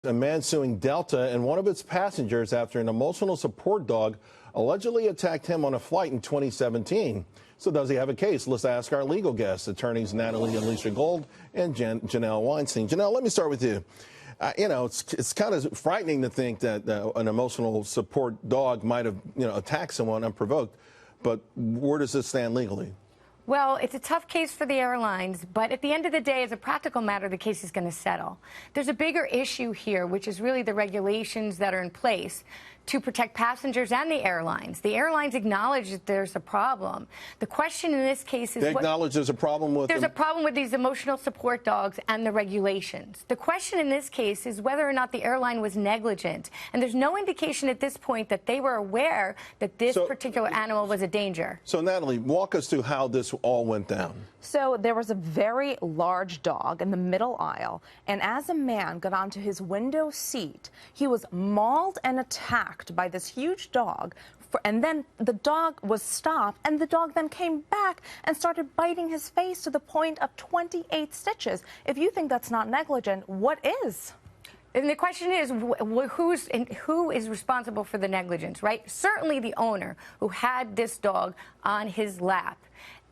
A man suing Delta and one of its passengers after an emotional support dog allegedly attacked him on a flight in 2017. So does he have a case? Let's ask our legal guests, attorneys Natalie and Alicia Gold and Janelle Weinstein. Janelle, let me start with you. It's kind of frightening to think that an emotional support dog might have, attacked someone unprovoked. But where does this stand legally? Well, it's a tough case for the airlines, but at the end of the day, as a practical matter, the case is going to settle. There's a bigger issue here, which is really the regulations that are in place to protect passengers and the airlines. The airlines acknowledge that there's a problem. The question in this case is... They acknowledge there's a problem with There's a problem with these emotional support dogs and the regulations. The question in this case is whether or not the airline was negligent. And there's no indication at this point that they were aware that this particular animal was a danger. So, Natalie, walk us through how this all went down. So there was a very large dog in the middle aisle, and as a man got onto his window seat, he was mauled and attacked by this huge dog. And then the dog was stopped, and the dog then came back and started biting his face to the point of 28 stitches. If you think that's not negligent, what is? And the question is, who is responsible for the negligence, right? Certainly the owner who had this dog on his lap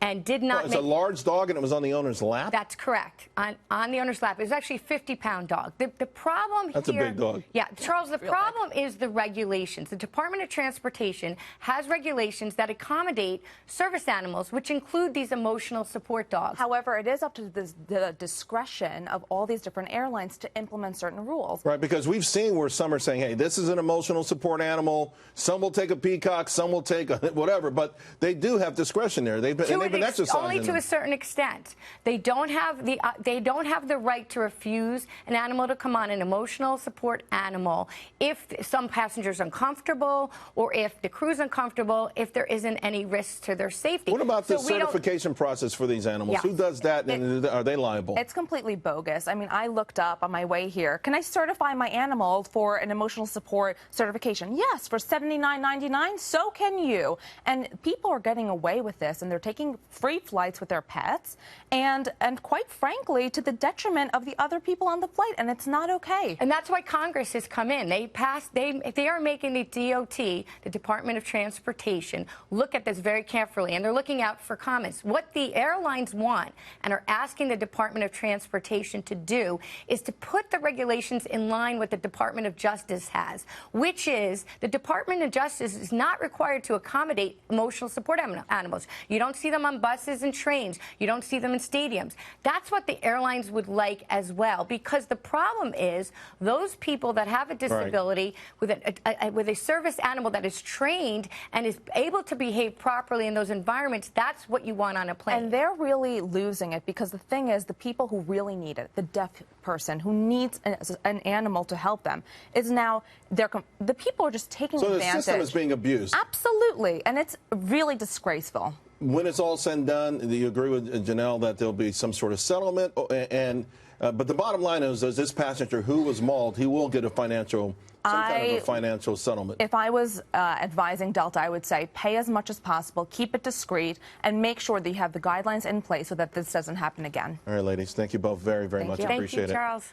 and did not It's a large dog and it was on the owner's lap? That's correct. On the owner's lap. It was actually a 50-pound dog. The problem That's here... a big dog. Yeah, Charles, the problem is the regulations. The Department of Transportation has regulations that accommodate service animals, which include these emotional support dogs. However, it is up to the discretion of all these different airlines to implement certain rules. Right, because we've seen where some are saying, hey, this is an emotional support animal. Some will take a peacock, some will take a whatever, but they do have discretion there. They've been exercising only to a certain extent. They don't have the right to refuse an animal to come on, an emotional support animal, if some passenger's uncomfortable or if the crew's uncomfortable, if there isn't any risk to their safety. What about the certification process for these animals? Yeah. Who does that, and are they liable? It's completely bogus. I mean, I looked up on my way here. Can I certify my animal for an emotional support certification? Yes, for $79.99. So can you. And people are getting away with this, and they're taking free flights with their pets, and quite frankly, to the detriment of the other people on the flight, and it's not okay. And that's why Congress has come in. They are making the DOT, the Department of Transportation, look at this very carefully, and they're looking out for comments. What the airlines want and are asking the Department of Transportation to do is to put the regulations in line with the Department of Justice has, which is the Department of Justice is not required to accommodate emotional support animals. You don't see them on buses and trains. You don't see them in stadiums. That's what the airlines would like as well, because the problem is those people that have a disability with a service animal that is trained and is able to behave properly in those environments, that's what you want on a plane. And they're really losing it, because the thing is, the people who really need it, the deaf person who needs an animal to help them, is now the people are just taking advantage. So the system is being abused. Absolutely, and it's really disgraceful. When it's all said and done, do you agree with Janelle that there'll be some sort of settlement? But the bottom line is this passenger who was mauled, he will get some kind of a financial settlement. If I was advising Delta, I would say pay as much as possible, keep it discreet, and make sure that you have the guidelines in place so that this doesn't happen again. All right, ladies, thank you both very, very much. I appreciate it. Thank you, Charles.